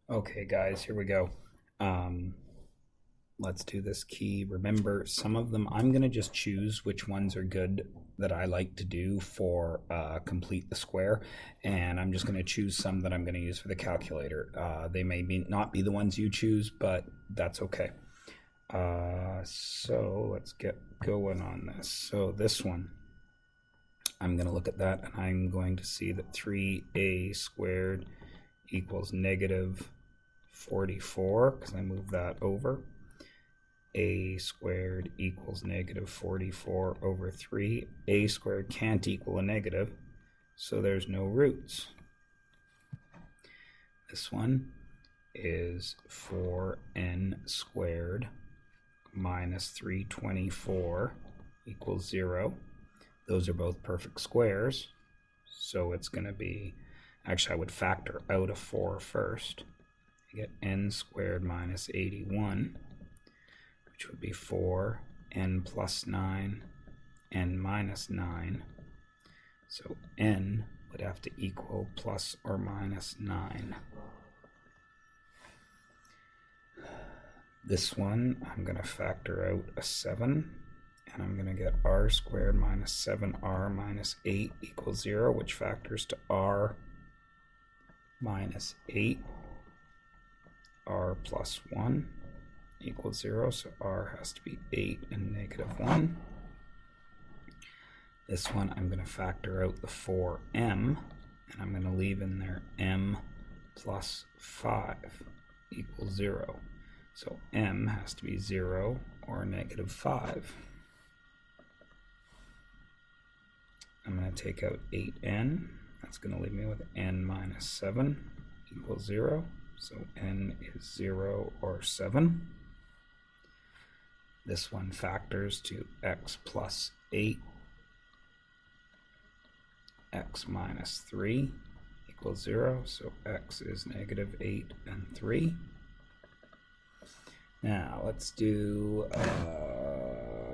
Okay, guys, here we go. Um, let's do this key. Remember, some of them I'm going to just choose which ones are good that I like to do for complete the square, and I'm just going to choose some that I'm going to use for the calculator. They may not be the ones you choose, but that's okay. So let's get going on this. So this one, I'm going to look at that, and I'm going to see that 3a squared equals negative 44, because I moved that over. A squared equals negative 44 over 3. A squared can't equal a negative, so there's no roots. This one is 4n squared minus 324 equals 0. Those are both perfect squares, so it's going to be, actually I would factor out a 4 first. I get n squared minus 81, which would be 4n plus 9, n minus 9. So n would have to equal plus or minus 9. This one, I'm going to factor out a 7, and I'm going to get r squared minus 7r minus 8 equals 0, which factors to r minus 8, r plus 1 equals 0, so r has to be 8 and negative 1. This one, I'm going to factor out the 4m, and I'm going to leave in there m plus 5 equals 0. So m has to be 0 or negative 5. I'm going to take out 8n. That's going to leave me with n minus 7 equals 0. So n is 0 or 7. This one factors to x plus 8, x minus 3 equals 0. So x is negative 8 and 3. Now let's do,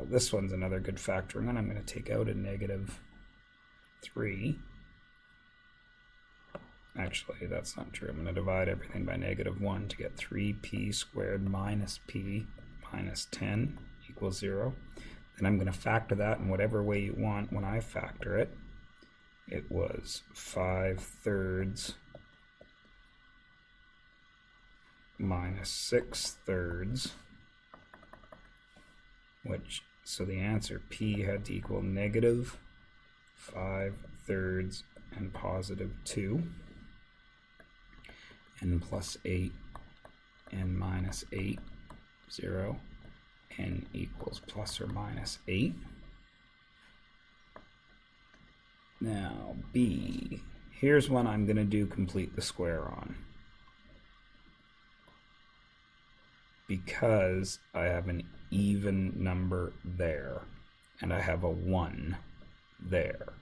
this one's another good factoring one. I'm going to take out a negative 3. Actually, that's not true. I'm going to divide everything by negative 1 to get 3p squared minus p minus 10 equals 0. Then I'm going to factor that in whatever way you want. When I factor it, it was 5/3 minus 6/3, which, so the answer p had to equal negative 5/3 and positive 2, n plus 8, n minus 8, 0, n equals plus or minus 8. Now b, here's one I'm going to do complete the square on, because I have an even number there and I have a 1 there.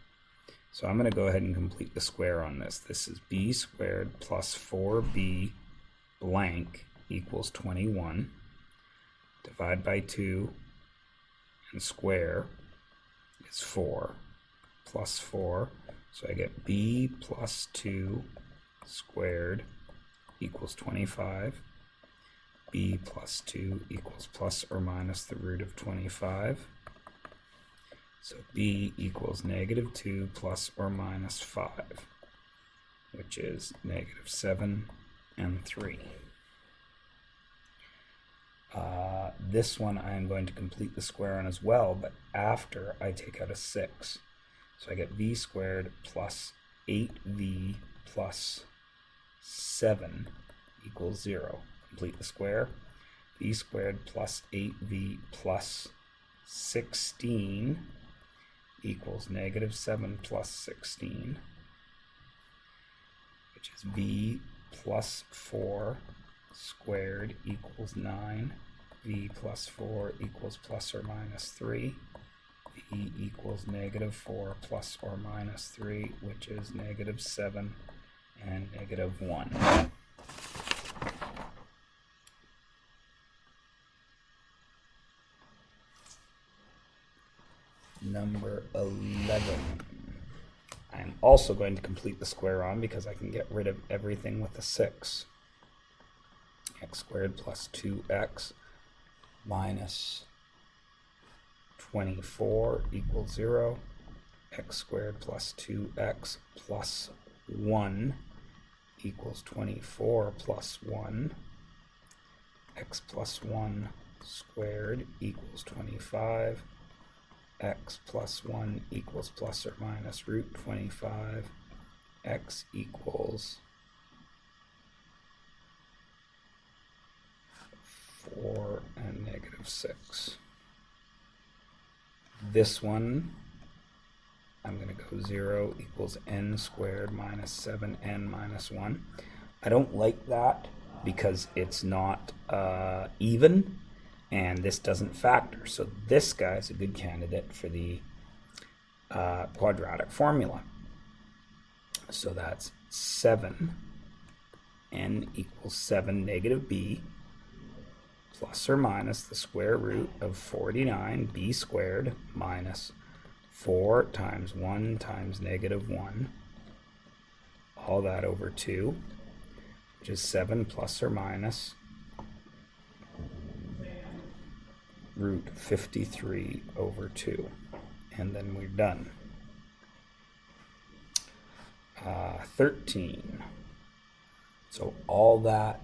So I'm going to go ahead and complete the square on this. This is b squared plus 4b blank equals 21. Divide by 2 and square is 4 plus 4. So I get b plus 2 squared equals 25. b plus 2 equals plus or minus the root of 25. So b equals negative 2 plus or minus 5, which is negative 7 and 3. This one I am going to complete the square on as well, but after I take out a 6. So I get v squared plus 8v plus 7 equals 0. Complete the square. V squared plus 8v plus 16 equals negative 7 plus 16, which is v plus 4 squared equals 9. V plus 4 equals plus or minus 3. V equals negative 4 plus or minus 3, which is negative 7 and negative 1. Number 11. I am also going to complete the square on because I can get rid of everything with a 6. x squared plus 2x minus 24 equals 0. X squared plus 2x plus 1 equals 24 plus 1. X plus 1 squared equals 25. X plus 1 equals plus or minus root 25. X equals 4 and negative 6. This one, I'm going to go 0 equals n squared minus 7n minus 1. I don't like that because it's not even, and this doesn't factor. So this guy is a good candidate for the quadratic formula. So that's 7, n equals 7 negative b, plus or minus the square root of 49 b squared minus 4 times 1 times negative 1, all that over 2, which is 7 plus or minus root 53 over 2. And then we're done. 13. So all that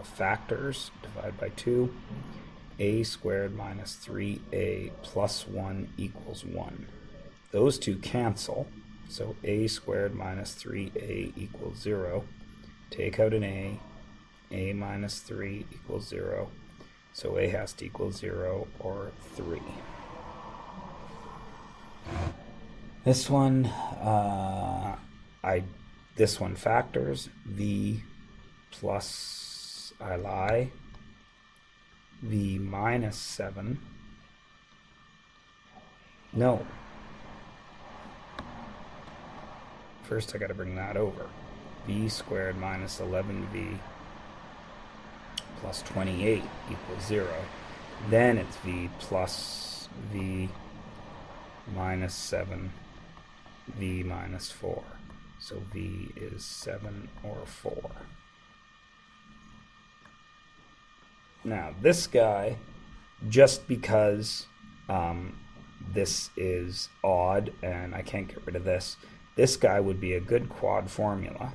factors, divide by 2. A squared minus 3a plus 1 equals 1. Those two cancel. So a squared minus 3a equals 0. Take out an a minus 3 equals 0. So a has to equal 0 or 3. This one, this one factors. V plus, I lie, V minus 7. No. First I got to bring that over. V squared minus 11v plus 28 equals 0. Then it's v plus v minus 7, v minus 4. So v is 7 or 4. Now this guy, just because this is odd and I can't get rid of this, this guy would be a good quad formula.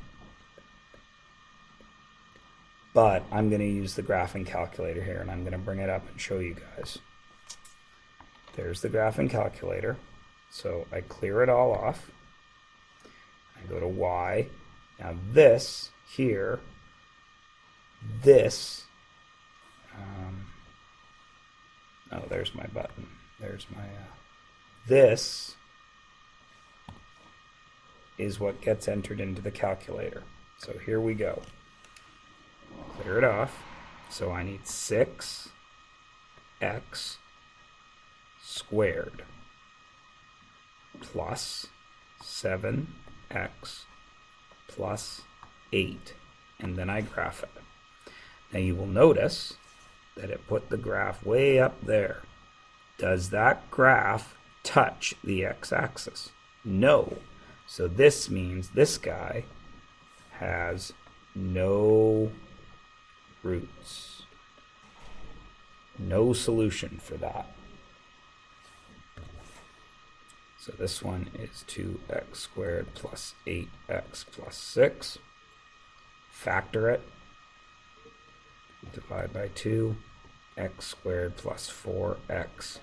But I'm going to use the graphing calculator here, and I'm going to bring it up and show you guys. There's the graphing calculator. So I clear it all off. I go to y. Now this here, this, oh, there's my button. There's my, this is what gets entered into the calculator. So here we go. Clear it off. So I need 6x squared plus 7x plus 8. And then I graph it. Now you will notice that it put the graph way up there. Does that graph touch the x-axis? No. So this means this guy has no roots. No solution for that. So this one is 2x squared plus 8x plus 6. Factor it. Divide by 2. X squared plus 4x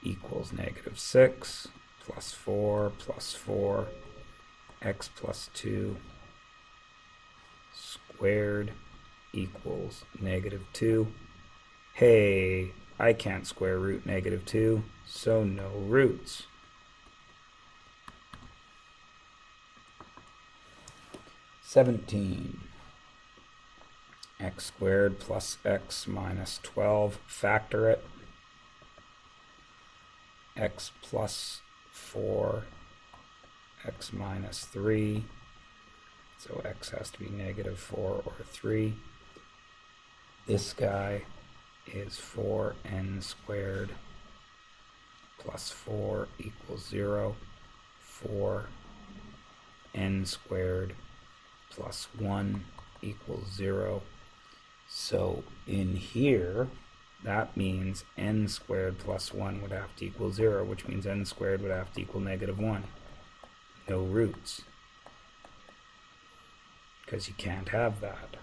equals negative 6 plus 4 plus 4. X plus 2 squared equals negative 2. Hey, I can't square root negative 2, so no roots. (17) X squared plus x minus 12. Factor it. X plus 4, x minus 3. So x has to be negative 4 or 3. This guy is 4n squared plus 4 equals 0. 4 n squared plus 1 equals 0. So in here, that means n squared plus 1 would have to equal 0, which means n squared would have to equal -1. No roots, because you can't have that.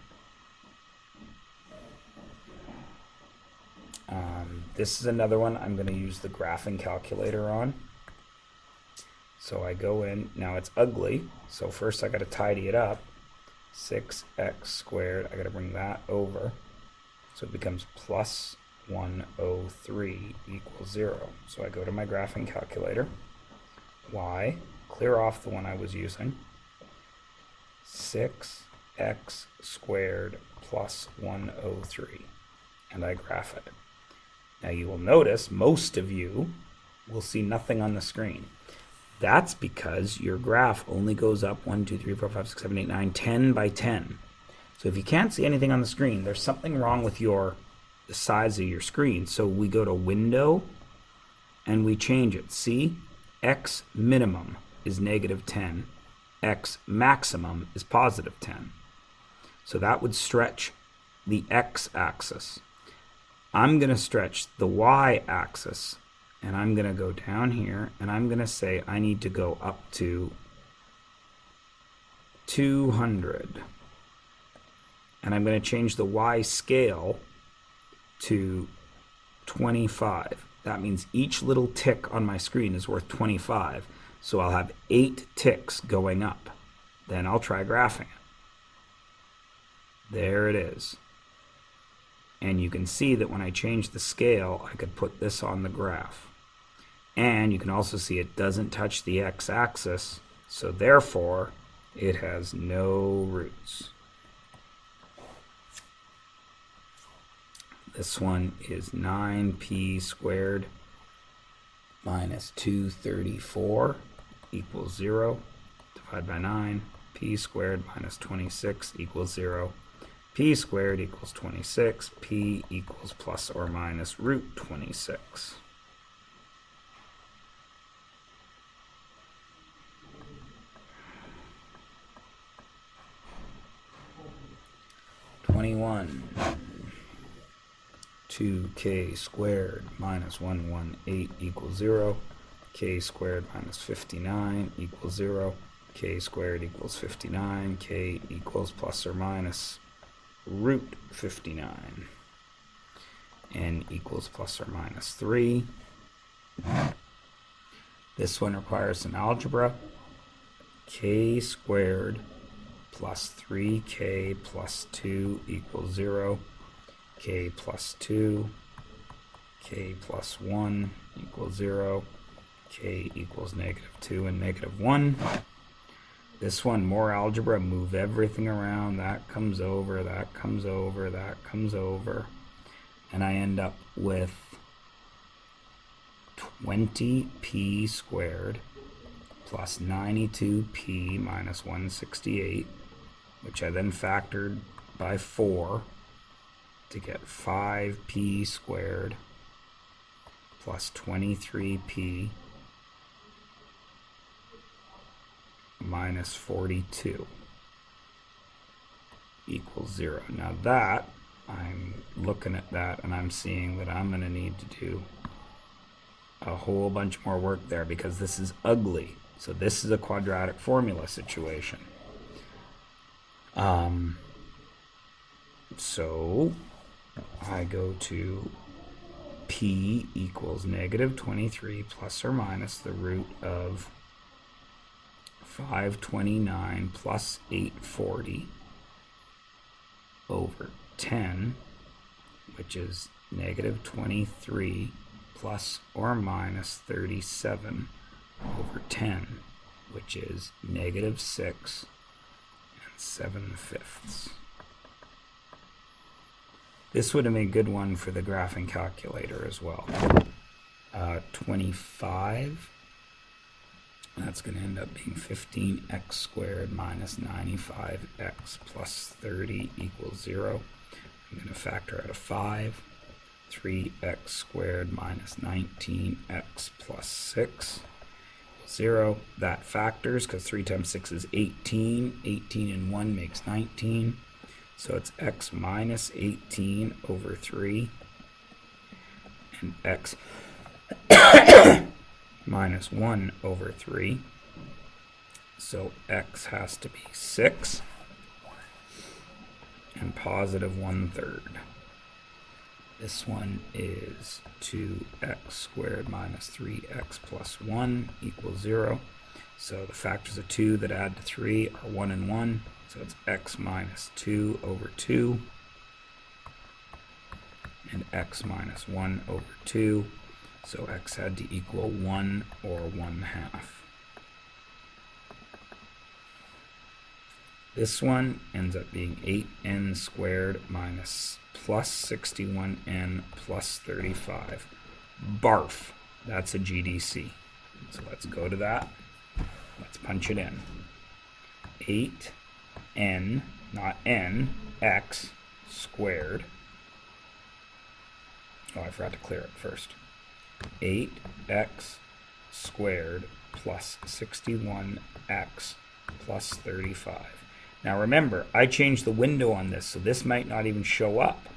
This is another one I'm going to use the graphing calculator on. So I go in, now it's ugly, so first I got to tidy it up. 6x squared, I got to bring that over, so it becomes plus 103 equals 0. So I go to my graphing calculator, y, clear off the one I was using, 6x squared plus 103, and I graph it. Now you will notice most of you will see nothing on the screen. That's because your graph only goes up 1, 2, 3, 4, 5, 6, 7, 8, 9, 10 by 10. So if you can't see anything on the screen, there's something wrong with the size of your screen. So we go to Window and we change it. See, x minimum is -10, x maximum is +10. So that would stretch the x-axis. I'm going to stretch the y-axis, and I'm going to go down here, and I'm going to say I need to go up to 200. And I'm going to change the y scale to 25. That means each little tick on my screen is worth 25. So I'll have 8 ticks going up. Then I'll try graphing it. There it is. And you can see that when I change the scale, I could put this on the graph. And you can also see it doesn't touch the x-axis, so therefore it has no roots. This one is 9p squared minus 234 equals 0. Divide by 9. P squared minus 26 equals 0. P squared equals 26. P equals plus or minus root 26. (21) 2k squared minus 118 equals 0. K squared minus 59 equals 0. K squared equals 59. K equals plus or minus root 59. N equals plus or minus 3. This one requires some algebra. K squared plus 3k plus 2 equals 0. K plus 2. K plus 1 equals 0. K equals -2 and -1. This one, more algebra, move everything around. That comes over, that comes over, that comes over. And I end up with 20p squared plus 92p minus 168, which I then factored by 4 to get 5p squared plus 23p minus 42 equals 0. Now that, I'm looking at that and I'm seeing that I'm going to need to do a whole bunch more work there because this is ugly. So this is a quadratic formula situation. So I go to P equals -23 plus or minus the root of 529 plus 840 over 10, which is -23 plus or minus 37 over 10, which is -6 and 7/5. This would have been a good one for the graphing calculator as well. 25, that's going to end up being 15x squared minus 95x plus 30 equals 0. I'm going to factor out a 5. 3x squared minus 19x plus 6 equals 0. That factors, because 3 times 6 is 18. 18 and 1 makes 19. So it's x minus 18 over 3. And x minus 1 over 3. So x has to be 6 and positive 1/3. This one is 2x squared minus 3x plus 1 equals 0. So the factors of 2 that add to 3 are 1 and 1. So it's x minus 2 over 2 and x minus 1 over 2. So x had to equal 1 or 1/2. This one ends up being 8n squared minus plus 61n plus 35. Barf. That's a GDC. So let's go to that. Let's punch it in. 8n, not n, x squared. Oh, I forgot to clear it first. 8x squared plus 61x plus 35. Now remember, I changed the window on this, so this might not even show up.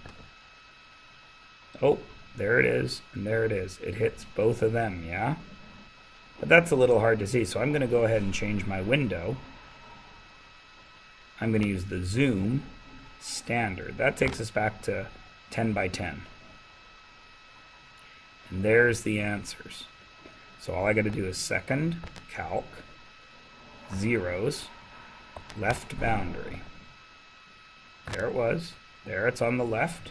Oh, there it is, and there it is. It hits both of them, yeah? But that's a little hard to see, so I'm going to go ahead and change my window. I'm going to use the zoom standard. That takes us back to 10 by 10. And there's the answers. So all I got to do is second, calc, zeros, left boundary. There it was. There it's on the left.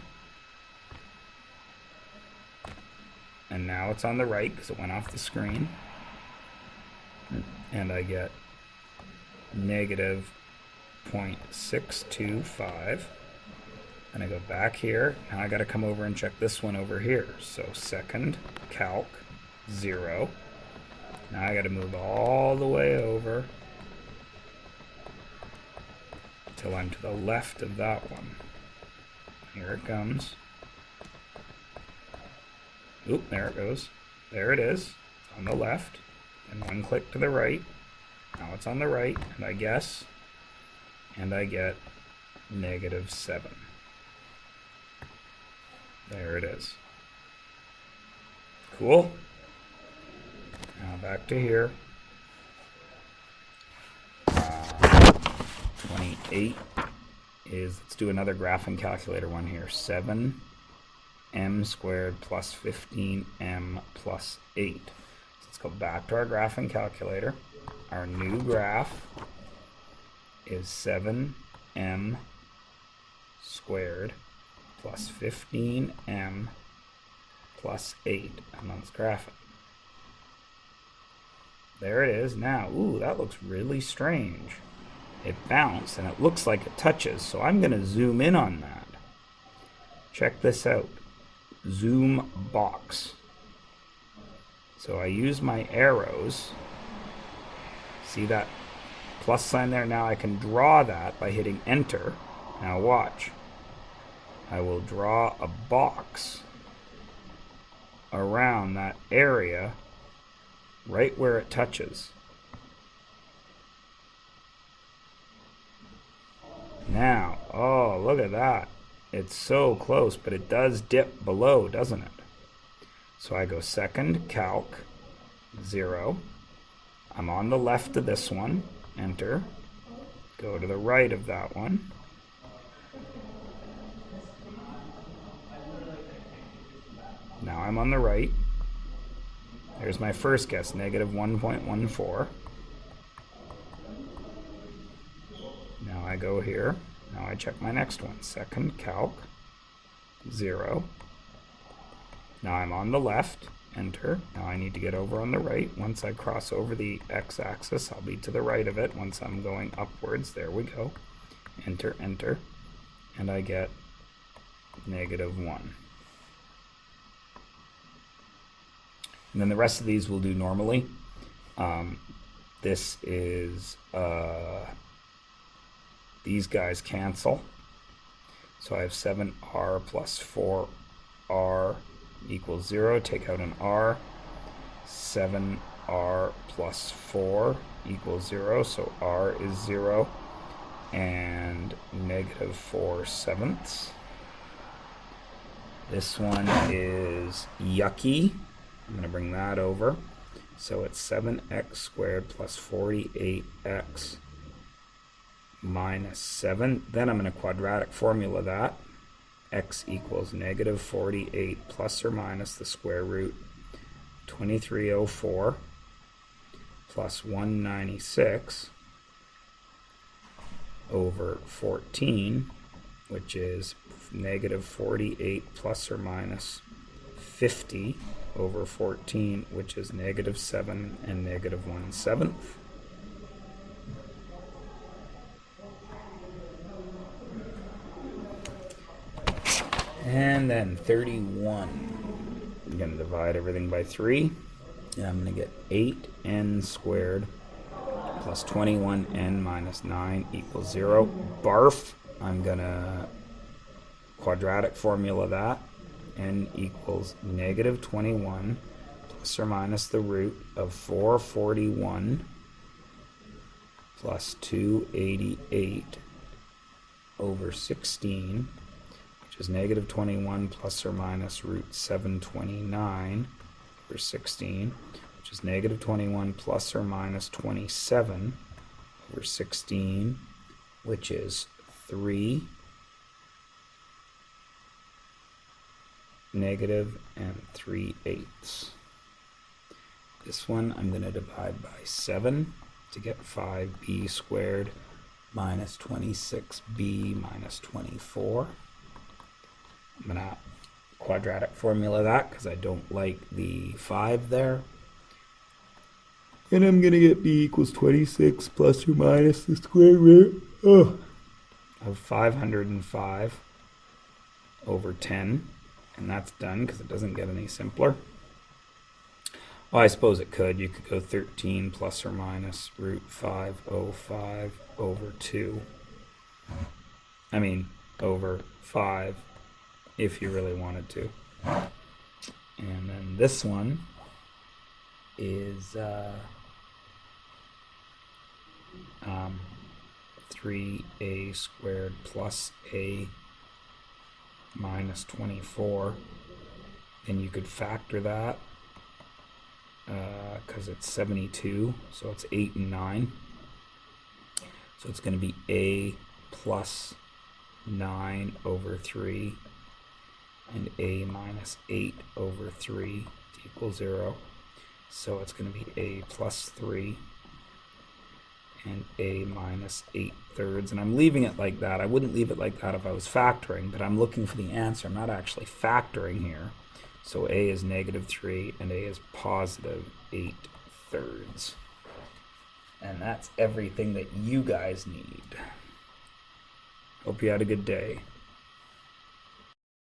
And now it's on the right because it went off the screen. And I get negative 0.625. And I go back here. Now I got to come over and check this one over here. So second, calc, 0. Now I got to move all the way over till I'm to the left of that one. Here it comes. Oop, there it goes. There it is. It's on the left. And one click to the right. Now it's on the right, and I guess. And I get negative 7. There it is. Cool. Now back to here. 28 is, let's do another graphing calculator one here. 7m squared plus 15m plus 8. So let's go back to our graphing calculator. Our new graph is 7m squared plus 15m plus 8. And let's graph it. There it is. Now, ooh, that looks really strange. It bounced and it looks like it touches, so I'm going to zoom in on that. Check this out. Zoom box. So I use my arrows. See that plus sign there? Now I can draw that by hitting enter. Now watch. I will draw a box around that area right where it touches. Now, oh, look at that. It's so close, but it does dip below, doesn't it? So I go second, calc, 0. I'm on the left of this one, enter. Go to the right of that one. Now I'm on the right. There's my first guess, negative 1.14. Now I go here. Now I check my next one. Second, calc, 0. Now I'm on the left, enter. Now I need to get over on the right. Once I cross over the x-axis, I'll be to the right of it. Once I'm going upwards, there we go. Enter, enter. And I get negative 1. And then the rest of these we'll do normally. This is, these guys cancel. So I have 7r plus 4r equals 0. Take out an r. 7r r plus 4 equals 0, so r is 0, and negative 4/7. This one is yucky. I'm going to bring that over. So it's 7x squared plus 48x minus 7. Then I'm going to quadratic formula that. X equals negative 48 plus or minus the square root 2304 plus 196 over 14, which is negative 48 plus or minus 50 over 14, which is negative 7 and negative 1/7. And then 31. I'm going to divide everything by 3. And I'm going to get 8n squared plus 21n minus 9 equals 0. Barf. I'm going to quadratic formula that. N equals negative 21 plus or minus the root of 441 plus 288 over 16, which is negative 21 plus or minus root 729 over 16, which is negative 21 plus or minus 27 over 16, which is 3 negative and 3/8. This one I'm going to divide by 7 to get 5b squared minus 26b minus 24. I'm going to quadratic formula that because I don't like the 5 there. And I'm going to get b equals 26 plus or minus the square root of 505 over 10. And that's done because it doesn't get any simpler. Well, I suppose it could. You could go 13 plus or minus root 505 over 2. I mean, over 5 if you really wanted to. And then this one is 3a squared plus a minus 24. Then you could factor that because it's 72, so it's 8 and 9. So it's going to be a plus 9 over 3 and a minus 8 over 3 to equal 0. So it's going to be a plus 3 and a minus 8/3. And I'm leaving it like that. I wouldn't leave it like that if I was factoring, but I'm looking for the answer. I'm not actually factoring here. So a is negative 3 and a is positive 8/3. And that's everything that you guys need. Hope you had a good day.